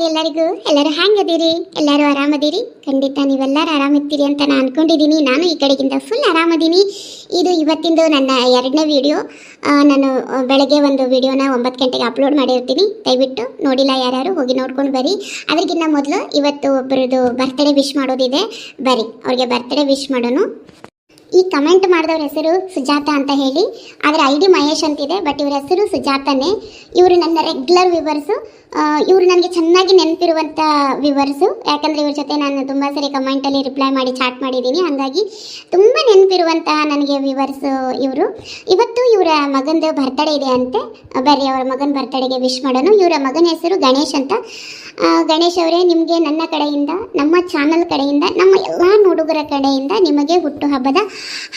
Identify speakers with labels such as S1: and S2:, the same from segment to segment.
S1: ಎಲ್ಲರಿಗೂ. ಎಲ್ಲರೂ ಹ್ಯಾಂಗದಿರಿ? ಎಲ್ಲರೂ ಆರಾಮದಿರಿ? ಖಂಡಿತ ನೀವೆಲ್ಲರೂ ಆರಾಮಿರ್ತೀರಿ ಅಂತ ನಾನು ಅನ್ಕೊಂಡಿದ್ದೀನಿ. ನಾನು ಈ ಕಡೆಗಿಂತ ಫುಲ್ ಆರಾಮದೀನಿ. ಇದು ಇವತ್ತಿಂದು ನನ್ನ 2ನೇ ವಿಡಿಯೋ. ನಾನು ಬೆಳಗ್ಗೆ ಒಂದು ವಿಡಿಯೋನ 9 ಗಂಟೆಗೆ ಅಪ್ಲೋಡ್ ಮಾಡಿರ್ತೀನಿ. ದಯವಿಟ್ಟು ನೋಡಿಲ್ಲ ಯಾರ್ಯಾರು ಹೋಗಿ ನೋಡ್ಕೊಂಡು ಬರ್ರಿ. ಅದಕ್ಕಿಂತ ಮೊದಲು ಇವತ್ತು ಒಬ್ಬರದು ಬರ್ತ್ಡೇ ವಿಶ್ ಮಾಡೋದಿದೆ, ಬರ್ರಿ ಅವ್ರಿಗೆ ಬರ್ತ್ಡೇ ವಿಶ್ ಮಾಡೋಣ. ಈ ಕಮೆಂಟ್ ಮಾಡಿದವ್ರ ಹೆಸರು ಸುಜಾತ ಅಂತ ಹೇಳಿ, ಅದರ ID ಮಹೇಶ್ ಅಂತಿದೆ, ಬಟ್ ಇವ್ರ ಹೆಸರು ಸುಜಾತನೇ. ಇವರು ನನ್ನ ರೆಗ್ಯುಲರ್ ವ್ಯೂವರ್ಸು. ಇವರು ನನಗೆ ಚೆನ್ನಾಗಿ ನೆನಪಿರುವಂಥ ವ್ಯೂವರ್ಸು, ಯಾಕಂದರೆ ಇವ್ರ ಜೊತೆ ನಾನು ತುಂಬ ಸರಿ ಕಮೆಂಟಲ್ಲಿ ರಿಪ್ಲೈ ಮಾಡಿ ಚಾಟ್ ಮಾಡಿದ್ದೀನಿ. ಹಾಗಾಗಿ ತುಂಬ ನೆನಪಿರುವಂತಹ ನನಗೆ ವ್ಯೂವರ್ಸು ಇವರು. ಇವತ್ತು ಇವರ ಮಗಂದು ಬರ್ತ್ಡೇ ಇದೆ ಅಂತೆ, ಬರ್ರಿ ಅವರ ಮಗನ ಬರ್ತ್ಡೇಗೆ ವಿಶ್ ಮಾಡೋಣ. ಇವರ ಮಗನ ಹೆಸರು ಗಣೇಶ್ ಅಂತ. ಗಣೇಶ್ ಅವರೇ, ನಿಮಗೆ ನನ್ನ ಕಡೆಯಿಂದ, ನಮ್ಮ ಚಾನಲ್ ಕಡೆಯಿಂದ, ನಮ್ಮ ಎಲ್ಲ ನೋಡುಗರ ಕಡೆಯಿಂದ ನಿಮಗೆ ಹುಟ್ಟುಹಬ್ಬದ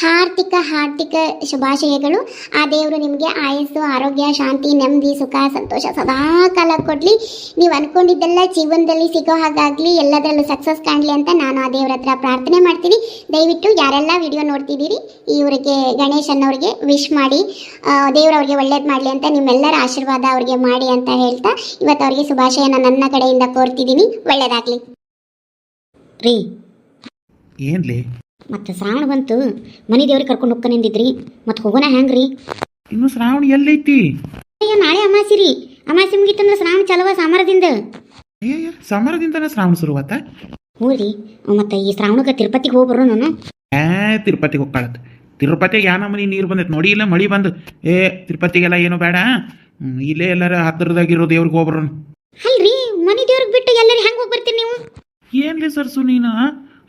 S1: ಹಾರ್ದಿಕ ಶುಭಾಶಯಗಳು. ಆ ದೇವರು ನಿಮಗೆ ಆಯಸ್ಸು, ಆರೋಗ್ಯ, ಶಾಂತಿ, ನೆಮ್ಮದಿ, ಸುಖ, ಸಂತೋಷ ಸದಾ ಕಾಲ ಕೊಡಲಿ. ನೀವು ಅಂದ್ಕೊಂಡಿದ್ದೆಲ್ಲ ಜೀವನದಲ್ಲಿ ಸಿಗೋ ಹಾಗಾಗಲಿ, ಎಲ್ಲದರಲ್ಲೂ ಸಕ್ಸಸ್ ಕಾಣಲಿ ಅಂತ ನಾನು ಆ ದೇವರ ಹತ್ರ ಪ್ರಾರ್ಥನೆ ಮಾಡ್ತೀನಿ. ದಯವಿಟ್ಟು ಯಾರೆಲ್ಲ ವಿಡಿಯೋ ನೋಡ್ತಿದ್ದೀರಿ, ಇವರಿಗೆ ಗಣೇಶ್ ಅನ್ನೋರಿಗೆ ವಿಶ್ ಮಾಡಿ, ದೇವರವ್ರಿಗೆ ಒಳ್ಳೇದು ಮಾಡಲಿ ಅಂತ ನಿಮ್ಮೆಲ್ಲರ ಆಶೀರ್ವಾದ ಅವ್ರಿಗೆ ಮಾಡಿ ಅಂತ ಹೇಳ್ತಾ ಇವತ್ತು ಅವ್ರಿಗೆ ಶುಭಾಶಯನ ನನ್ನ ಕಡೆಯಿಂದ ಕೋರ್ತಿದ್ದೀನಿ. ಒಳ್ಳೇದಾಗಲಿ
S2: ರೀ.
S3: ಏನ್ಲಿ
S2: ಮತ್ತು ಶ್ರಾವಣ ಬಂತು, ಮನೆ ದೇವ್ರಿಗೆ ಕರ್ಕೊಂಡು ಹೋಗ್ಕನಿಂದಿದ್ರಿ, ಮತ್ತು ಹೋಗೋಣ ಹೆಂಗ್ರಿ?
S3: ಇನ್ನು ಶ್ರಾವಣ ಎಲ್ಲೈತಿ?
S2: ಅಯ್ಯ, ನಾಳೆ ಅಮಾಸಿ ರೀ. ಅಮಾಸಿ ಮುಗಿತಂದ್ರೆ ಶ್ರಾವಣ ಚಲವ ಸಾಮರದಿಂದ.
S3: ಅಯ್ಯ, ಸಮಾರದಿಂದನೇ ಶ್ರಾವಣ ಶುರುವಾತ?
S2: ಹ್ಞೂ ರೀ. ಮತ್ತು ಈ ಶ್ರಾವಣಕ್ಕೆ ತಿರುಪತಿಗೆ ಹೋಗಿ ಬರೋ ನಾನು.
S3: ತಿರುಪತಿಗೆ ಹೋಗ್ಕಾಳತ್. ತಿರುಪತಿಗೆ ಯಾ ನಮ್ಮನಿ ನೀರು ಬಂದೈತೆ ನೋಡಿ, ಇಲ್ಲ ಮಳಿ ಬಂದು. ತಿರುಪತಿಗೆಲ್ಲ ಏನು ಬೇಡ, ಇಲ್ಲೇ ಎಲ್ಲರ ಹತ್ತಿರದಾಗಿರೋ ದೇವ್ರಿಗೆ ಹೋಗ್ಬರೋಣ.
S2: ಅಲ್ರಿ, ಮನೆ ದೇವ್ರಿಗೆ ಬಿಟ್ಟು ಎಲ್ಲರೂ ಹೆಂಗೆ ಹೋಗಿ ಬರ್ತೀರಿ ನೀವು?
S3: ಏನ್ಲಿ ಸರ್ಸು ನೀನು,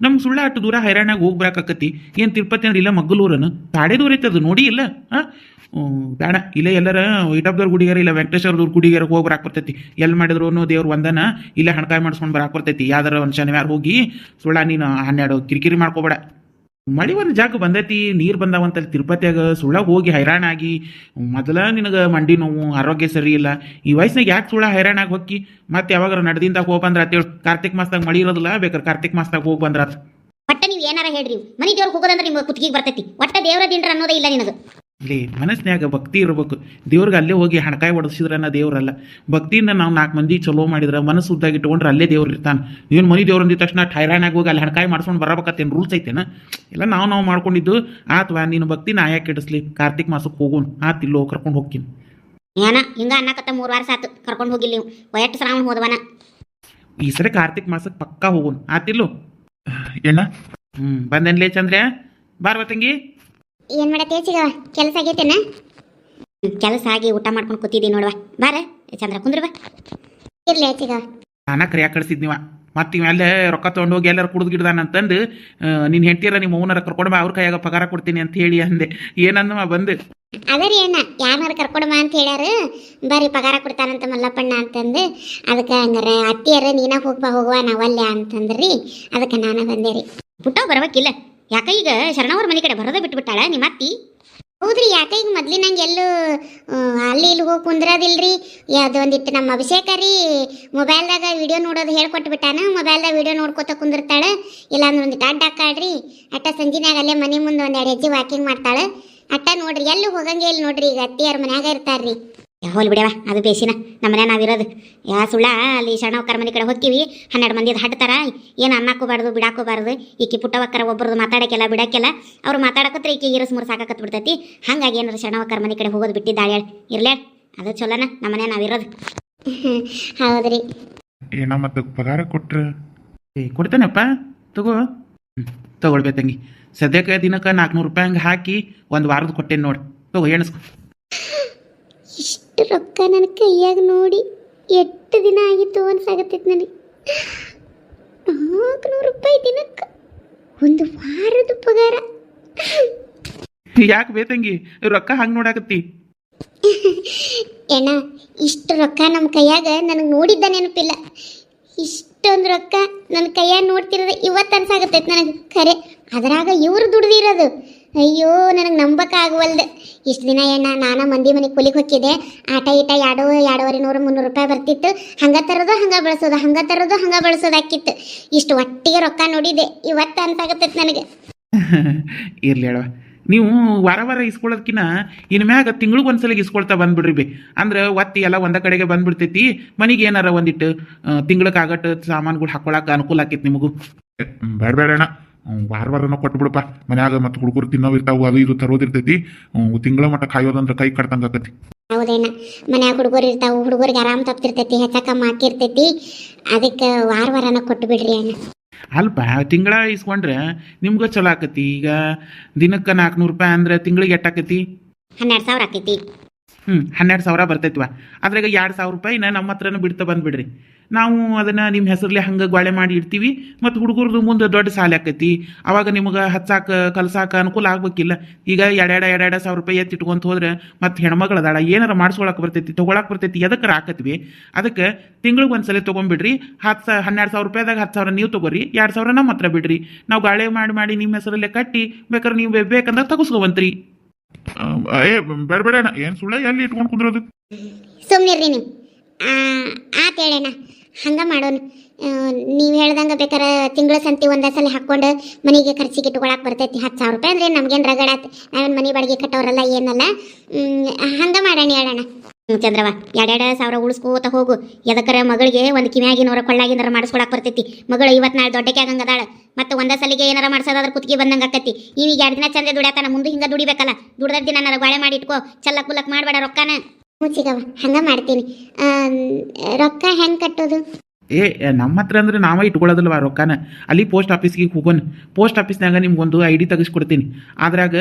S3: ನಮ್ಗೆ ಸುಳ್ಳ ಅಷ್ಟು ದೂರ ಹೈರಾಣಾಗ ಹೋಗಿ ಬರಾಕತ್ತಿ. ಏನು ತಿರುಪತಿ ಅಂದ್ರೆ ಇಲ್ಲ ಮಗ್ಗಲೂರನು ತಾಡೆ ದೂರ ಐತದು ನೋಡಿ ಇಲ್ಲ. ಬೇಡ, ಇಲ್ಲೇ ಎಲ್ಲರ ಇಟಬ್ದವ್ರ ಗುಡಿಗಾರ ಇಲ್ಲ ವೆಂಕಟೇಶ್ವರದವ್ರ ಗುಡಿಗಾರ ಹೋಗಿ ಬರಾಕ್ ಬರ್ತೈತಿ. ಎಲ್ಲಿ ಮಾಡಿದ್ರು ದೇವ್ರ ಒಂದನ ಇಲ್ಲೇ ಹಣಕಾಯಿ ಮಾಡಿಸ್ಕೊಂಡು ಬರಾಕ್ ಬರ್ತೈತಿ. ಯಾವ್ದಾರ ಒಂದು ಶನಿವಾರ ಹೋಗಿ ಸುಳ್ಳ ನೀನು 12 ಕಿರಿಕಿರಿ ಮಾಡ್ಕೋಬೇಡ. ಮಳಿ ಒಂದು ಜಾಗ ಬಂದೈತಿ, ನೀರು ಬಂದಾವಂತಲ್ಲಿ ತಿರುಪತಿಯಾಗ. ಸುಳ್ಳ ಹೋಗಿ ಹೈರಾಣಾಗಿ ಮೊದಲ ನಿನಗೆ ಮಂಡಿ ನೋವು, ಆರೋಗ್ಯ ಸರಿ ಇಲ್ಲ. ಈ ವಯಸ್ಸಿನಾಗ ಯಾಕೆ ಸುಳ್ಳ ಹೈರಾಣಾಗಿ ಹೋಗಿ ಮತ್ತೆ ಯಾವಾಗ ನಡೆದಿಂದಾಗ ಹೋಗಿ ಬಂದ್ರ ಅಂತೇಳಿ. ಕಾರ್ತಿಕ್ ಮಾಸದಾಗ ಮಳಿ ಇರೋದಿಲ್ಲ, ಬೇಕಾದ್ರೆ ಕಾರ್ತಿಕ್ ಮಾಸದಾಗ ಹೋಗಿ ಬಂದ್ರ
S2: ಒಟ್ಟ ನೀವು ಏನಾರ ಹೇಳ್ರಿ, ಮನೆ ದೇವ್ರಿಗೆ ಹೋಗೋದಂದ್ರೆ ನಿಮ್ಗೆ ಕುತ್ತಿಗೆ ಬರ್ತೈತಿ. ಒಟ್ಟ ದೇವರ ದಿಂಡ್ರ ಅನ್ನೋದೇ ಇಲ್ಲ ನಿನಗೆ.
S3: ಇಲ್ಲಿ ಮನಸ್ಸಿನಾಗ ಭಕ್ತಿ ಇರಬೇಕು. ದೇವ್ರಿಗೆ ಅಲ್ಲೇ ಹೋಗಿ ಹಣಕಾಯಿ ಹೊಡೆಸಿದ್ರನ್ನ ದೇವ್ರಲ್ಲ. ಭಕ್ತಿಯಿಂದ ನಾವು 4 ಮಂದಿ ಚಲೋ ಮಾಡಿದ್ರೆ ಮನಸ್ಸು ಉದ್ದಾಗಿ ಇಟ್ಕೊಂಡ್ರೆ ಅಲ್ಲೇ ದೇವ್ರು ಇರ್ತಾನೆ. ಏನು ಮನೆ ದೇವ್ರು ಅಂದಿದ ತಕ್ಷಣ ಹೈರಾಣಾಗಿ ಹೋಗಿ ಅಲ್ಲಿ ಹಣಕಾಯಿ ಮಾಡ್ಸ್ಕೊಂಡು ಬರಬೇಕತ್ತೇನು ರೂಲ್ಸ್ ಐತೇನ? ಇಲ್ಲ ನಾವು ಮಾಡ್ಕೊಂಡಿದ್ದು ಆತ್ವಾ. ನೀನು ಭಕ್ತಿ ನಾ ಯಾಕೆ ಕೆಡಿಸ್ಲಿ? ಕಾರ್ತಿಕ್ ಮಾಸಕ್ಕೆ ಹೋಗೋಣ ಆತ್, ಇಲ್ಲೋ ಕರ್ಕೊಂಡು ಹೋಗ್ತೀನಿ.
S2: ಏನ ಹಿಂಗ ಅನ್ನಕತ್ತ 3 ವಾರ ಸಾತು ಕರ್ಕೊಂಡು ಹೋಗಿಲ್ಲ ನೀವು. ಒಯ್ಯಟ್ಟು ಶ್ರಾವಣ ಹೋದವನ.
S3: ಈ ಸರಿ ಕಾರ್ತಿಕ್ ಮಾಸಕ್ಕೆ ಪಕ್ಕಾ ಹೋಗೋಣ ಆತಿಲ್ಲೋ ಏನ? ಬಂದನ್ಲೇ ಚಂದ್ರೆ, ಬಾರ್ವ ತಂಗಿ.
S1: ಏನು ಮಾಡತ್ತೆ ಚಿಗ? ಕೆಲಸ ಆಗೈತೇನ?
S2: ಕೆಲಸ ಆಗಿ ಊಟ ಮಾಡ್ಕೊಂಡು ಕೂತಿದ್ದಿ ನೋಡುವ. ಬಾರ ಚಂದ್ರ ಕುಂದ್ರವ.
S1: ಇರ್ಲಿ ಚಿಗ.
S3: ನಾನ ಕರಿಯಾಕ ಕಳಿಸಿದ್ನಿವ. ಮತ್ತು ಇವೆಲ್ಲ ರೊಕ್ಕ ತೊಗೊಂಡು ಹೋಗಿ ಎಲ್ಲರೂ ಕುಡಿದು ಗಿಡ್ದಾನ ಅಂತಂದು ನಿನ್ನ ಹೆಂಡ್ತಿಯರ ನಿಮ್ಮ ಮೌನರ ಕರ್ಕೊಂಡು ಅವ್ರ ಕೈಯಾಗ ಪಗಾರ ಕೊಡ್ತೀನಿ ಅಂತ ಹೇಳಿ ಅಂದೆ. ಏನಂದವ ಬಂದು?
S1: ಅದರಿ ಅಣ್ಣ, ಯಾರನ್ನಾರು ಕರ್ಕೊಡಮ್ಮ ಅಂತ ಹೇಳ್ಯಾರ. ಬರ್ರಿ ಪಗಾರ ಕೊಡ್ತಾರಂತ ಮಲ್ಲಪ್ಪಣ್ಣ ಅಂತಂದು, ಅದಕ್ಕೆ ಹಂಗಾರೆ ಅತ್ತಿಯರ ನೀನ ಹೋಗುವ ನಾವಲ್ಯ ಅಂತಂದ್ರಿ. ಅದಕ್ಕೆ ನಾನು ಬಂದೆ ರೀ.
S2: ಪುಟ್ಟ ಬರ್ಬೇಕಿಲ್ಲ ಯಾಕ? ಈಗ ಶರಣವ್ರ ಮನೆ ಕಡೆ ಬರೋದ ಬಿಟ್ಬಿಟ್ಟಾಳ ನಿಮ್ಮ ಅತ್ತಿ?
S1: ಹೌದ್ರಿ, ಯಾಕೆ ಈಗ ಮೊದ್ಲಿನಂಗೆ ಎಲ್ಲೂ ಅಲ್ಲಿ ಇಲ್ಲಿ ಹೋಗಿ ಕುಂದ್ರದಿಲ್ರಿ. ಅದು ಒಂದಿಟ್ಟು ನಮ್ಮ ಅಭಿಷೇಕ ರೀ ಮೊಬೈಲ್ದಾಗ ವಿಡಿಯೋ ನೋಡೋದು ಹೇಳ್ಕೊಟ್ಬಿಟ್ಟಾನ. ಮೊಬೈಲ್ದಾಗ ವಿಡಿಯೋ ನೋಡ್ಕೊತ ಕುಂದಿರ್ತಾಳೆ. ಇಲ್ಲಾಂದ್ರೆ ಒಂದಿಟ್ಟು ಅಡ್ಡ ಹಾಕಾಡ್ರಿ. ಅಟ್ಟ ಸಂಜಿನಾಗ ಅಲ್ಲೇ ಮನೆ ಮುಂದೆ 1-2 ಹೆಜ್ಜೆ ವಾಕಿಂಗ್ ಮಾಡ್ತಾಳೆ. ಅಟ್ಟ ನೋಡ್ರಿ, ಎಲ್ಲೂ ಹೋಗಂಗೆ ಇಲ್ಲಿ ನೋಡ್ರಿ. ಈಗ ಅತ್ತಿಯವ್ರ ಮನ್ಯಾಗ ಇರ್ತಾರ್ರಿ.
S2: ಹೋಲ್ ಬಿಡವ, ಅದು ಬೇಸಿನ ನಮ್ಮ ಮನೆ ನಾವಿರೋದು. ಯಾ ಸುಳ್ಳ ಅಲ್ಲಿ ಶರಣವಕ್ಕರ ಮನೆ ಕಡೆ ಹೋಗ್ತೀವಿ, 12 ಮಂದಿದು ಹಡ್ತಾರ. ಏನು ಅನ್ನಕ್ಕೋಬಾರ್ದು ಬಿಡಾಕೋಬಾರ್ದು. ಈಕಿ ಪುಟ್ಟವಕ್ಕರ ಒಬ್ಬರದು ಮಾತಾಡಕ್ಕೆಲ್ಲ ಬಿಡಕ್ಕೆಲ್ಲ. ಅವ್ರು ಮಾತಾಡಕತ್ರ ಈಕಿ ಇರಸ್ ಮುರು ಸಾಕಾಕತ್ ಬಿಡ್ತೈತಿ. ಹಾಗಾಗಿ ಏನಾರು ಶರಣವಕ್ಕರ ಮನೆ ಕಡೆ ಹೋಗೋದು ಬಿಟ್ಟಿದ್ದಾಳೆ ಇರ್ಲೇಳ. ಅದು ಚಲೋನ ನಮ್ಮ ಮನೆ ನಾವಿರೋದು.
S1: ಹೌದ್ರಿ.
S3: ಏನ ಮತ್ತೆ ಪಗಾರ ಕೊಟ್ರ ಕೊಡ್ತಾನಪ್ಪ, ತಗೋ. ತಗೊಳ್ಬೇ ತಂಗಿ. ಸದ್ಯಕ್ಕೆ ದಿನಕ್ಕೆ 400 ರೂಪಾಯಿ ಹಂಗೆ ಹಾಕಿ 1 ವಾರದ ಕೊಟ್ಟೇನು ನೋಡಿ. ತಗೋ ಎಣಿಸ್ಕೊ.
S1: ಇಷ್ಟು ರೊಕ್ಕ ನನ್ನ ಕೈಯಾಗ ನೋಡಿ ಎಷ್ಟು ದಿನ ಆಗಿತ್ತು ಅನ್ಸಾಗತ್ತೈತಿ ನನಗೆ. 400 ರೂಪಾಯಿ ದಿನಕ್ಕೆ 1 ವಾರದ ಪಗಾರ.
S3: ಯಾಕೆ ಬೇತಂಗಿ ರೊಕ್ಕ ಹಂಗೆ ನೋಡಾಕತ್ತಿ?
S1: ಏನ, ಇಷ್ಟು ರೊಕ್ಕ ನಮ್ಮ ಕೈಯಾಗ ನನಗೆ ನೋಡಿದ್ದ ನೆನಪಿಲ್ಲ. ಇಷ್ಟೊಂದು ರೊಕ್ಕ ನನ್ನ ಕೈಯಾಗ ನೋಡ್ತಿರೋದು ಇವತ್ತು ಅನ್ಸಾಗತ್ತೈತಿ ನನಗೆ ಖರೆ. ಅದರಾಗ ಇವರು ದುಡ್ದಿರೋದು. ಅಯ್ಯೋ, ನನಗೆ ನಂಬಕ್ಕಾಗವಲ್ದು. ಇಷ್ಟು ದಿನ ನಾನು ಮಂದಿ ಮನೆಗೆ ಕೂಲಿಗೆ ಹೋಗಿದ್ದೆ. ಆಟ ಈಟ 200-250-300 ರೂಪಾಯಿ ಬರ್ತಿತ್ತು. ಹಂಗೆ ತರೋದು ಹಂಗೆ ಬಳಸೋದು, ಹಂಗೆ ತರೋದು ಹಂಗೆ ಬಳಸೋದು ಆಕಿತ್ತು. ಇಷ್ಟು ಒಟ್ಟಿಗೆ ರೊಕ್ಕ ನೋಡಿದೆ ಇವತ್ತು ಅನ್ಸಾಗತ್ತೈತಿ ನನಗೆ.
S3: ಇರ್ಲಿ ಹೇಳುವ, ನೀವು ವಾರ ವಾರ ಇಸ್ಕೊಳ್ಳೋದಕ್ಕಿಂತ ಇನ್ನು ಮ್ಯಾಗ ತಿಂಗ್ಳಿಗೆ ಒಂದ್ಸಲ ಇಸ್ಕೊಳ್ತಾ ಬಂದ್ಬಿಡ್ರಿ ಬಿ ಅಂದ್ರೆ ಒತ್ತಿ ಎಲ್ಲ ಒಂದ ಕಡೆಗೆ ಬಂದ್ಬಿಡ್ತೈತಿ ಮನೆಗೆ ಏನಾರ ಒಂದಿಟ್ಟು ತಿಂಗ್ಳಿಗೆ ಆಗಟ್ಟು ಸಾಮಾನುಗಳು ಹಾಕೊಳಕ್ಕೆ ಅನುಕೂಲ ಆಕೈತಿ ನಿಮಗೂ.
S4: ಬೇಡ ಬೇಡಣ್ಣ, ವಾರ ವಾರನ ಕೊಟ್ಬಿಡಪ್ಪ. ಮನ್ಯಾಗ ಮತ್ತೆ ಹುಡುಗರು ತಿನ್ನೋವು ಇರ್ತಾವು, ಅದು ಇದು ತರೋದಿರ್ತೈತಿ. ತಿಂಗಳ ಮಟ್ಟ ಕಾಯೋದಂದ್ರೆ ಕೈ ಕಟ್ತಂಗ ಆಕತಿ.
S1: ಹೌದೇನ, ಮನ್ಯಾಗ ಹುಡುಗರು ಇರ್ತಾವು, ಹುಡುಗರಿಗೆ ಆರಾಮ್ ತಪ್ತಿರ್ತೈತಿ, ಹೆಚ್ಚ ಕಮ್ಮ ಹಾಕಿರ್ತೈತಿ. ಅದಕ್ಕೆ ವಾರ ವಾರನ ಕೊಟ್ಟು ಬಿಡ್ರಿ ಅಣ್ಣ.
S3: ಅಲ್ಪ ತಿಂಗಳ ಇಸ್ಕೊಂಡ್ರೆ ನಿಮ್ಗೆ ಚಲೋ ಆಕತಿ. ಈಗ ದಿನಕ್ಕೆ 400 ರೂಪಾಯಿ ಅಂದ್ರೆ ತಿಂಗಳಿಗೆ ಎಷ್ಟಾಕತಿ?
S2: 12,000 ಆಕೈತಿ.
S3: 12,000 ಬರ್ತೈತ್ವ. ಅದ್ರಾಗ 2,000 ರೂಪಾಯಿನ ನಮ್ಮ ಹತ್ರನೂ ಬಿಡ್ತಾ ಬಂದ್ಬಿಡ್ರಿ. ನಾವು ಅದನ್ನ ನಿಮ್ಮ ಹೆಸರ್ಲೆ ಹಂಗೆ ಗೋಳೆ ಮಾಡಿ ಇಡ್ತೀವಿ. ಮತ್ತು ಹುಡುಗರದು ಮುಂದೆ ದೊಡ್ಡ ಸಾಲ ಆಕತಿ. ಅವಾಗ ನಿಮ್ಗೆ ಹಚ್ಚಾಕ ಕಲ್ಸಾಕ ಅನುಕೂಲ ಆಗ್ಬೇಕಿಲ್ಲ. ಈಗ 2,000 ರೂಪಾಯಿ ಎತ್ತಿ ಇಟ್ಕೊಂತ ಹೋದ್ರೆ ಮತ್ತೆ ಹೆಣ್ಮಗಳು ಅದಾಳ, ಏನಾರ ಮಾಡಿಸ್ಕೊಳಕ್ಕೆ ಬರ್ತೈತಿ, ತೊಗೊಳಕ್ಕೆ ಬರ್ತೈತಿ, ಎದಕ್ಕೆ ಹಾಕತ್ವಿ. ಅದಕ್ಕೆ ತಿಂಗ್ಳಿಗೆ ಒಂದ್ಸಲ ತೊಗೊಂಬಿಡ್ರಿ. 12,000 ರೂಪಾಯಿದಾಗ 10,000 ನೀವು ತೊಗೋರಿ, 2,000 ನಮ್ಮ ಹತ್ರ ಬಿಡ್ರಿ. ನಾವು ಗಾಳೆ ಮಾಡಿ ನಿಮ್ಮ ಹೆಸರಲ್ಲೇ ಕಟ್ಟಿ ಬೇಕಾದ್ರೆ ನೀವು ಬೇಕಂದ್ರೆ ತಗಸ್ಕೊವಂತ್ರಿ.
S4: ಬೇಡ ಬೇಡಣ್ಣ, ಏನು ಸುಳ್ಳ ಎಲ್ಲಿ ಇಟ್ಕೊಂಡು ಕುಂದ್ರೋದು?
S1: ಸುಮ್ಮನಿರ್ರಿ ನೀವು. ಆತ ಹೇಳಣ್ಣ, ಹಂಗೆ ಮಾಡೋಣ. ನೀವು ಹೇಳ್ದಂಗೆ ಬೇಕಾರೆ ತಿಂಗಳ ಸಂತಿ ಒಂದೇ ಸಲ ಹಾಕ್ಕೊಂಡು ಮನೆಗೆ ಖರ್ಚಿಗೆ ಇಟ್ಕೊಳಕ್ಕೆ ಬರ್ತೈತಿ. 10,000 ರೂಪಾಯಿ ಅಂದ್ರೆ ನಮ್ಗೇನು ರಗಡಾತ್, ನಾವೇನು ಮನೆ ಬಾಡಿಗೆ ಕಟ್ಟೋರಲ್ಲ ಏನಲ್ಲ. ಹಂಗೆ ಮಾಡೋಣ ಹೇಳೋಣ.
S2: ಚಂದ್ರವ 2,000 ಉಳಿಸ್ಕೋತ ಹೋಗು. ಎದಕ್ಕರ ಮಗಳಿಗೆ ಒಂದು ಕಿವ್ಯಾಗಿನವರ ಕೊಳ್ಳಾಗಿನಾರ ಮಾಡಿಸ್ಕೊಳಕ್ ಬರ್ತೈತಿ. ಮಗಳು ಇವತ್ತು ನಾಳೆ ದೊಡ್ಡಕ್ಕೆ ಆಗಂಗದಾಳ. ಮತ್ತೆ ಒಂದೇ ಸಲಿಗೆ ಏನಾರ ಮಾಡ್ಸೋದಾದ್ರೆ ಕುತ್ತಿಗೆ ಬಂದಂಗೆ ಆಕತಿ. ಈಗ 2 ದಿನ ಚಂದ ದುಡ್ಯಾತಾನ, ಮುಂದೆ ಹಿಂಗೆ ದುಡಿಬೇಕಲ್ಲ. ದುಡ್ದ ದಿನ ಗಾಳೆ ಮಾಡಿ ಇಟ್ಕೋ, ಚಲ್ಲಕ್ ಬುಲ್ಲಕ್ ಮಾಡಬೇಡ ರೊಕ್ಕನ.
S1: ಮುಚ್ಚಿಗವ, ಹಂಗೆ ಮಾಡ್ತೀನಿ. ರೊಕ್ಕ ಹೆಂಗೆ ಕಟ್ಟೋದು?
S3: ನಮ್ಮ ಹತ್ರ ಅಂದ್ರೆ ನಾವೇ ಇಟ್ಕೊಳ್ಳೋದಿಲ್ವ ರೊಕ್ಕನ. ಅಲ್ಲಿ ಪೋಸ್ಟ್ ಆಫೀಸ್ಗೆ ಹೋಗೋಣ. ಪೋಸ್ಟ್ ಆಫೀಸ್ನಾಗ ನಿಮ್ಗೊಂದು ID ತೆಗಿಸ್ಕೊಡ್ತೀನಿ. ಅದ್ರಾಗ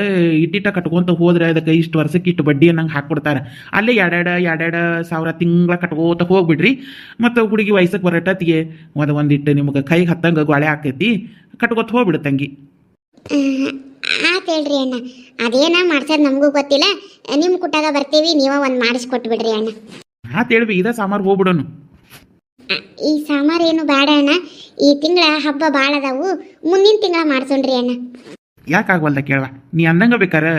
S3: ಇಟ್ಟಿಟ್ಟ ಕಟ್ಕೊಂತ ಹೋದ್ರೆ ಅದಕ್ಕೆ ಇಷ್ಟು ವರ್ಷಕ್ಕೆ ಇಷ್ಟು ಬಡ್ಡಿ ಅನ್ನಂಗೆ ಹಾಕ್ಕೊಡ್ತಾರೆ. ಅಲ್ಲೇ 2,000 ತಿಂಗಳ ಕಟ್ಕೋತ ಹೋಗ್ಬಿಡ್ರಿ. ಮತ್ತು ಹುಡುಗಿ ವಯಸ್ಸಕ್ಕೆ ಬರಟ್ಟತ್ತಿಗೆ ಒಂದಿಟ್ಟು ನಿಮ್ಗೆ ಕೈಗೆ ಹತ್ತಂಗೆ ಗೋಳೆ ಆಕೈತಿ, ಕಟ್ಕೋತ ಹೋಗ್ಬಿಡುತ್ತಂಗಿ.
S1: ಆತ ಹೇಳ್ರಿ ಅಣ್ಣ, ಅದೇನ ಮಾಡ್ಸೋದು ನಮಗೂ ಗೊತ್ತಿಲ್ಲ. ನಿಮ್ಮ ಕುಟ್ಟಾಗ ಬರ್ತೀವಿ, ನೀವ ಒಂದು ಮಾಡಿಸ್ಕೊಟ್ಬಿಡ್ರಿ ಅಣ್ಣ.
S3: ಹೇಳ್ವಿ, ಇದ ಸಾಮಾರು ಹೋಗ್ಬಿಡೋನು.
S1: ಈ ಸಾಮಾರು ಏನು ಬೇಡ ಅಣ್ಣ. ಈ ತಿಂಗಳ ಹಬ್ಬ ಭಾಳ ಅದಾವು, ಮುಂದಿನ ತಿಂಗಳ ಮಾಡ್ಸೋಣ್ರಿ ಅಣ್ಣ.
S3: ಯಾಕಾಗವಲ್ದ ಕೇಳವ, ನೀ ಅಂದಂಗೆ ಬೇಕಾರೆ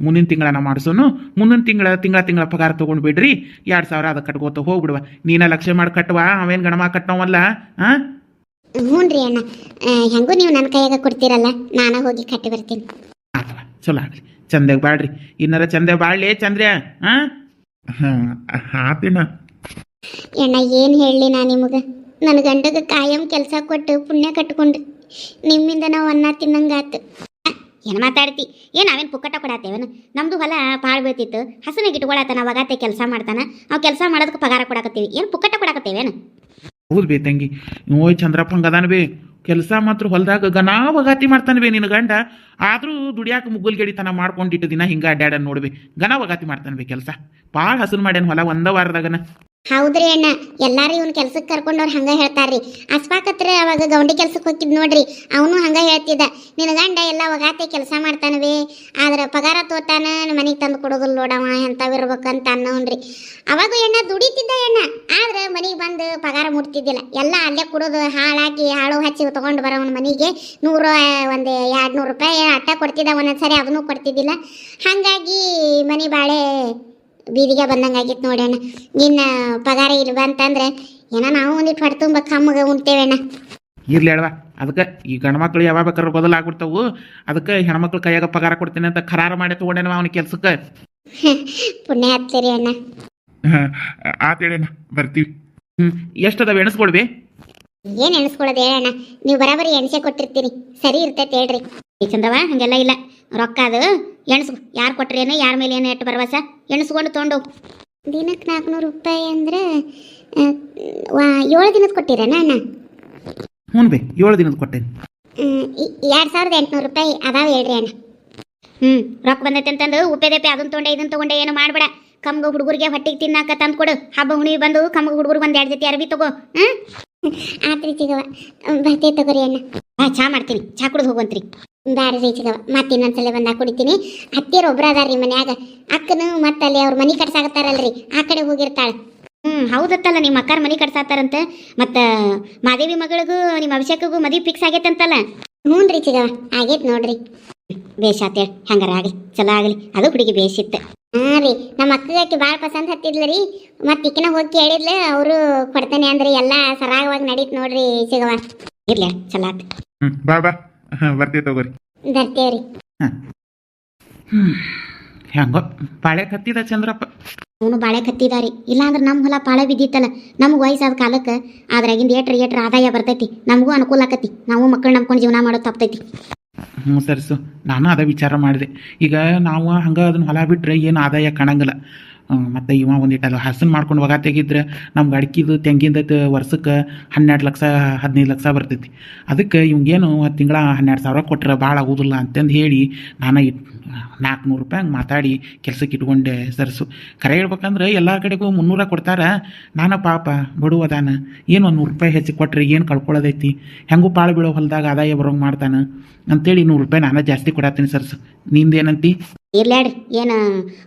S3: ಮುಂದಿನ ತಿಂಗಳನ್ನ ಮಾಡಿಸೋನು. ಮುಂದಿನ ತಿಂಗಳ ಪಗಾರ ತೊಗೊಂಡು ಬಿಡ್ರಿ. 2,000 ಅದಕ್ಕೆ ಕಟ್ಕೋತ ಹೋಗ್ಬಿಡುವ. ನೀನ ಲಕ್ಷ್ಯ ಮಾಡಿ ಕಟ್ಟುವ, ಅವೇನು ಗಣಮ ಕಟ್ಟವಲ್ಲ.
S1: ಹ್ಞೂ ರೀ ಅಣ್ಣ, ಹೆಂಗೂ ನೀವು ನನ್ನ ಕೈಯಾಗ ಕೊಡ್ತೀರಲ್ಲ, ನಾನು ಹೋಗಿ ಕಟ್ಟಿ ಬರ್ತೀನಿ.
S3: ಆತವ, ಚಲೋ ಆಗಲಿ. ಚಂದಾಗ ಬಾಳ್ರಿ, ಇನ್ನರ ಚಂದ ಬಾಳ್ಲಿ ಚಂದ್ರ.
S4: ಆತಿನ
S1: ಅಣ್ಣ, ಏನು ಹೇಳಲಿ ನಾ ನಿಮಗೆ. ನನ್ನ ಗಂಡಗೆ ಕಾಯಂ ಕೆಲಸ ಕೊಟ್ಟು ಪುಣ್ಯ ಕಟ್ಕೊಂಡು ನಿಮ್ಮಿಂದ ನಾವು ಅನ್ನ ತಿನ್ನಂಗಾತು.
S2: ಏನು ಮಾತಾಡ್ತಿ? ಏನು ನಾವೇನು ಪುಕ್ಕಟ ಕೊಡತ್ತೇವೇನು? ನಮ್ದು ಹೊಲ ಪಾಳು ಬೀಳ್ತಿತ್ತು, ಹಸನಾಗಿ ಇಟ್ಕೊಳತ್ತ. ನಾವು ಅಗತ್ತೆ ಕೆಲಸ ಮಾಡ್ತಾನ, ನಾವು ಕೆಲಸ ಮಾಡೋದಕ್ಕೆ ಪಗಾರ ಕೊಡಕತ್ತೀವಿ. ಏನು ಪುಕ್ಕಟ ಕೊಡಕತ್ತೇವೇನು?
S3: ಹೌದು ಬೇ ತಂಗಿ, ಓಯ್ ಚಂದ್ರಪ್ಪ ಹಂಗದಾನ ಬೇ. ಕೆಲಸ ಮಾತ್ರ ಹೊಲದಾಗ ವಗಾತಿ ಮಾಡ್ತಾನೆ ಬೇ ನಿನ್ನ ಗಂಡ. ಆದರೂ ದುಡಿಯಾಕ ಮುಗ್ಗುಲ್ಗೆಡಿತನ ಮಾಡ್ಕೊಂಡಿಟ್ಟು ದಿನ ಹಿಂಗೆ ಅಡ್ಡಾಡ ನೋಡ್ಬೇ. ವಗಾತಿ ಮಾಡ್ತಾನೆ ಬೇ ಕೆಲಸ. ಭಾಳ ಹಸನ್ ಮಾಡ್ಯಾನ ಹೊಲ ಒಂದ ವಾರದಾಗನ.
S1: ಹೌದ್ರಿ ಅಣ್ಣ, ಎಲ್ಲಾರು ಇವ್ನ ಕೆಲ್ಸಕ್ಕೆ ಕರ್ಕೊಂಡವ್ರು ಹಂಗ ಹೇಳ್ತಾರ್ರಿ. ಅಸ್ಪಾಕತ್ರ ಅವಾಗ ಗೌಂಡಿ ಕೆಲ್ಸಕ್ಕೆ ಹೋಗಿದ್ ನೋಡ್ರಿ, ಅವನು ಹಂಗ ಹೇಳ್ತಿದ್ದ. ನಿನ್ನ ಗಂಡ ಎಲ್ಲ ಒಗಾತೆ ಕೆಲಸ ಮಾಡ್ತಾನವೇ, ಆದ್ರೆ ಪಗಾರ ತೋತಾನ, ಮನೆಗೆ ತಂದು ಕೊಡೋದಿಲ್ಲ ನೋಡವ, ಎಂಥವಿರ್ಬೇಕಂತ ಅನ್ನೋನ್ರಿ. ಅವಾಗ ಎಣ್ಣ ದುಡಿತಿದ್ದ ಎಣ್ಣ, ಆದ್ರೆ ಮನೆಗೆ ಬಂದು ಪಗಾರ ಮುಟ್ತಿದ್ದಿಲ್ಲ. ಎಲ್ಲ ಅಲ್ಲೇ ಕೊಡೋದು, ಹಾಳು ಹಚ್ಚಿ ತೊಗೊಂಡು ಬರೋವನ ಮನೆಗೆ 200 ರೂಪಾಯಿ ಅಟ್ಟ ಕೊಡ್ತಿದ್ದ. ಒಂದೊಂದ್ಸರಿ ಅದನ್ನು ಕೊಡ್ತಿದ್ದಿಲ್ಲ. ಹಾಗಾಗಿ ಮನೆ ಬಾಳೆ ಬೀದಿಗೆ ಬಂದಂಗಾಗಿತ್ತು ನೋಡೋಣ. ಇನ್ನು ಪಗಾರ ಇಲ್ವ ಅಂತಂದ್ರೆ ಏನೋ ನಾವು ಒಂದಿಟ್ಟು ಹೊಟ್ಟೆ ತುಂಬ ಕಮ್ಮಗೆ ಉಣ್ತೇವಣ್ಣ.
S3: ಇರ್ಲಿ ಅಲ್ವಾ, ಅದಕ್ಕೆ ಈ ಗಂಡ್ಮಕ್ಳು ಯಾವಾಗ ಬೇಕಾದ್ರೆ ಬದಲಾಗ್ಬಿಡ್ತಾವು. ಅದಕ್ಕೆ ಹೆಣ್ಮಕ್ಳು ಕೈಯಾಗ ಪಗಾರ ಕೊಡ್ತೀನಿ ಅಂತ ಖರಾರ ಮಾಡಿ ತೊಗೊಂಡೇನವ ಅವನ ಕೆಲ್ಸಕ್ಕೆ.
S1: ಪುಣ್ಯ ಹತ್ತೀರಿ ಅಣ್ಣ.
S4: ಆತೇಳಣ್ಣ, ಬರ್ತೀವಿ.
S3: ಎಷ್ಟದಾವ ಎಣಿಸ್ಕೊಳ್ವಿ?
S1: ಏನು ಎಣಿಸ್ಕೊಳ್ಳೋದು ಹೇಳಣ್ಣ, ನೀವು ಬರಾಬರಿ ಎಣಿಸೆ ಕೊಟ್ಟಿರ್ತೀರಿ, ಸರಿ ಇರ್ತೈತೆ ಹೇಳ್ರಿ.
S2: ಚಂದ್ರವ ಹಂಗೆಲ್ಲ ಇಲ್ಲ. ರೊಕ್ಕ ಅದು ಎಣಿಸ್ಕೊ, ಯಾರು ಕೊಟ್ರೇನು, ಯಾರ ಮೇಲೆ ಏನು ಎಟ್ಟು ಭರವಸೆ ಎಣಿಸ್ಕೊಂಡು ತೊಗೊಂಡು.
S1: ದಿನಕ್ಕೆ 400 ರೂಪಾಯಿ ಅಂದ್ರೆ 7 ದಿನದ ಕೊಟ್ಟಿರೇನ ಅಣ್ಣ?
S3: ಹ್ಞೂ ಬೇ, 7 ದಿನದ ಕೊಟ್ಟೇನೆ.
S1: 2,800 ರೂಪಾಯಿ ಅದಾವ ಹೇಳ್ರಿ ಅಣ್ಣ.
S2: ರೊಕ್ಕ ಬಂದೈತೆ ಅಂತಂದು ಉಪ್ಪೇದಪ್ಪೆ ಅದನ್ನ ತೊಗೊಂಡೆ ಇದನ್ನ ತೊಗೊಂಡೆ ಏನು ಮಾಡಬೇಡ. ಕಮ್ಗ ಹುಡುಗರಿಗೆ ಹೊಟ್ಟಿಗೆ ತಿನ್ನಾಕ ತಂದು ಕೊಡು. ಹಬ್ಬ ಹುಣಿವಿ ಬಂದು ಕಮ್ಗ ಹುಡುಗರಿಗೆ 1-2 ಜೊತೆ ಅರ್ಬಿ ತಗೋ.
S1: ಆತ್ರಿ ಚಿಗವ, ಬರ್ತೇ ತಗೋರಿ ಅಣ್ಣ.
S2: ಚಾ ಮಾಡ್ತೀನಿ, ಚಾ ಕುಡಿದು ಹೋಗುವಂತ್ರಿ.
S1: ಬ್ಯಾಡ್ರಿ ಚಿಗವ, ಮತ್ತೆ ಇನ್ನೊಂದ್ಸಲ ಬಂದಾಗ ಕುಡಿತೀನಿ. ಹತ್ತಿರ ಒಬ್ರು ಅದಾರ್ರಿ ಮನ್ಯಾಗ, ಅಕ್ಕನು ಮತ್ತೆ ಅಲ್ಲಿ ಅವ್ರ ಮನೆ ಕಟ್ಸಾಕತ್ತಾರಲ್ರಿ, ಆ ಕಡೆ ಹೋಗಿರ್ತಾಳೆ.
S2: ಹೌದತ್ತಲ್ಲ, ನಿಮ್ಮ ಅಕ್ಕಾರ ಮನೆ ಕಟ್ಸಾತಾರಂತೆ. ಮತ್ತು ಮಾದೇವಿ ಮಗಳಿಗೂ ನಿಮ್ಮ ಅಭಿಷೇಕಗೂ ಮದುವೆ ಫಿಕ್ಸ್ ಆಗೈತಂತಲ್ಲ?
S1: ಹ್ಞೂ ರೀ ಚಿಗವ, ಆಗೈತೆ ನೋಡ್ರಿ.
S2: ಬೇಷಾತೇಳಿ, ಹಂಗಾರ ಆಗಲಿ, ಚಲೋ ಆಗಲಿ. ಅದು ಹುಡುಗಿ ಬೇಸಿತ್ತು.
S1: ಹಾಂ ರೀ, ನಮ್ಮ ಅಕ್ಕಗೆ ಭಾಳ ಪಸಂದ್ ಹತ್ತಿದ್ಲ ರೀ. ಮತ್ತೆ ಈಕಿನ ಹೋಗಿ ಕೇಳಿದ್ಲು, ಅವರು ಕೊಡ್ತೇನೆ ಅಂದ್ರೆ ಎಲ್ಲ ಸರಾಗವಾಗಿ ನಡೀತು ನೋಡ್ರಿ ಚಿಗವ.
S2: ಇರ್ಲಿ, ಚಲೋ ಆತ.
S4: ಬಾ ಬರ್ತೀವಿ ತಗೋರಿ.
S1: ಬರ್ತೇವ್ರಿ.
S3: ಹೆಂಗೋ ಪಾಳೆ ಕತ್ತಿದ ಚಂದ್ರಪ್ಪ.
S2: ಅವನು ಬಾಳೆ ಕತ್ತಿದಾರಿ, ಇಲ್ಲಾಂದ್ರೆ ನಮ್ಮ ಹೊಲ ಪಾಳೆ ಬಿದ್ದಿತ್ತಲ್ಲ, ನಮ್ಗೆ ವಯಸ್ಸಾದ ಕಾಲಕ್ಕೆ ಅದ್ರಾಗಿಂದ ಏಟ್ರ ಆದಾಯ ಬರ್ತೈತಿ, ನಮಗೂ ಅನುಕೂಲ ಆಕತಿ, ನಾವು ಮಕ್ಕಳು ನಂಬ್ಕೊಂಡು ಜೀವನ ಮಾಡೋದು ತಪ್ತೈತಿ.
S3: ಹ್ಞೂ ಸರ್ಸು, ನಾನು ಅದೇ ವಿಚಾರ ಮಾಡಿದೆ. ಈಗ ನಾವು ಹಂಗೆ ಅದನ್ನ ಹೊಲ ಬಿಟ್ಟರೆ ಏನು ಆದಾಯ ಕಾಣಂಗಿಲ್ಲ. ಮತ್ತು ಇವ ಒಂದಿಟ್ಟಲ್ಲ ಹಸನ್ ಮಾಡ್ಕೊಂಡು ಒಗ ತೆಗಿದ್ರೆ ನಮ್ಗೆ ಅಡ್ಕಿದು ತೆಂಗಿಂದ ವರ್ಷಕ್ಕೆ 12 ಲಕ್ಷ 15 ಲಕ್ಷ ಬರ್ತೈತಿ. ಅದಕ್ಕೆ ಇವಂಗೇನು ತಿಂಗಳ 12,000 ಕೊಟ್ಟರೆ ಭಾಳ ಆಗೋದಿಲ್ಲ ಅಂತಂದು ಹೇಳಿ ನಾನು 400 ರೂಪಾಯಿ ಹಂಗೆ ಮಾತಾಡಿ ಕೆಲ್ಸಕ್ಕೆ ಇಟ್ಕೊಂಡೆ ಸರ್ಸು. ಕರೆ ಹೇಳ್ಬೇಕಂದ್ರೆ ಎಲ್ಲ ಕಡೆಗೂ 300 ಕೊಡ್ತಾರೆ. ನಾನು ಪಾಪ ಬಡುವದಾನ, ಏನು 100 ರೂಪಾಯಿ ಹೆಚ್ಚು ಕೊಟ್ಟರೆ ಏನು ಕಳ್ಕೊಳ್ಳೋದೈತಿ, ಹೆಂಗೂ ಪಾಳು ಬೀಳೋ ಹೊಲದಾಗ ಆದಾಯ ಬರೋಂಗೆ ಮಾಡ್ತಾನೆ ಅಂತೇಳಿ 100 ರೂಪಾಯಿ ನಾನು ಜಾಸ್ತಿ ಕೊಡತ್ತೀನಿ ಸರ್ಸು. ನಿಂದೇನಂತಿ?
S2: ಇರ್ಲಾಡ್ರಿ, ಏನು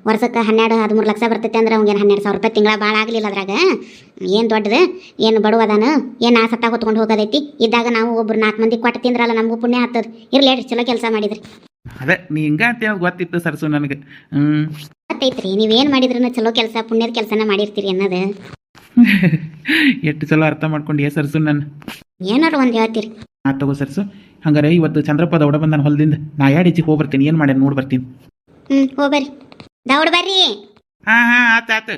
S2: ವರ್ಷಕ್ಕೆ 12-13 ಲಕ್ಷ ಬರ್ತೈತೆ ಅಂದ್ರೆ ಅವ್ಗೆ 12,000 ರೂಪಾಯಿ ತಿಂಗಳ ಭಾಳ ಆಗಲಿಲ್ಲ ಅದ್ರಾಗ. ಏನು ದೊಡ್ಡದು, ಏನು ಬಡವದಾನ, ಏನು ಆ ಸತ್ತ ಹೊತ್ಕೊಂಡು ಹೋಗೋದೈತಿ. ಇದ್ದಾಗ ನಾವು ಒಬ್ರು 4 ಮಂದಿ ಕೊಟ್ಟು ತಿಂದ್ರಲ್ಲ ನಮಗೂ ಪುಣ್ಯ ಆಗ್ತದೆ. ಇರ್ಲಾಡ್ರಿ, ಚಲೋ ಕೆಲಸ ಮಾಡಿದ್ರಿ.
S3: ಅದೇ ನೀ ಹಿಂಗೆ ಅಂತ ಗೊತ್ತಿತ್ತು ಸರ್ಸು ನನಗೆ.
S2: ಗೊತ್ತೈತ್ರಿ, ನೀವೇನು ಮಾಡಿದ್ರೂ ಚಲೋ ಕೆಲಸ, ಪುಣ್ಯದ ಕೆಲಸನ ಮಾಡಿರ್ತೀರಿ ಅನ್ನೋದು.
S3: ಎಷ್ಟು ಚಲೋ ಅರ್ಥ ಮಾಡ್ಕೊಂಡು ಸರ್ಸು ನಾನು.
S2: ಏನಾರು ಒಂದು ಹೇಳ್ತೀರಿ.
S3: ತಗೋ ಸರ್ಸು, ಹಂಗಾರೆ ಇವತ್ತು ಚಂದ್ರಪ್ಪ ದೌಡ ಬಂದಾನ ಹೊಲದಿಂದ. ನಾ ಹೆಚ್ಚಿಗೆ ಹೋಗಿ ಬರ್ತೀನಿ, ಏನು ಮಾಡ್ಯಾನ ನೋಡಿ ಬರ್ತೀನಿ.
S2: ಹೋಗ್ಬರ್ರಿ, ದೌಡ್ ಬರ್ರಿ.
S3: ಹಾಂ ಆತು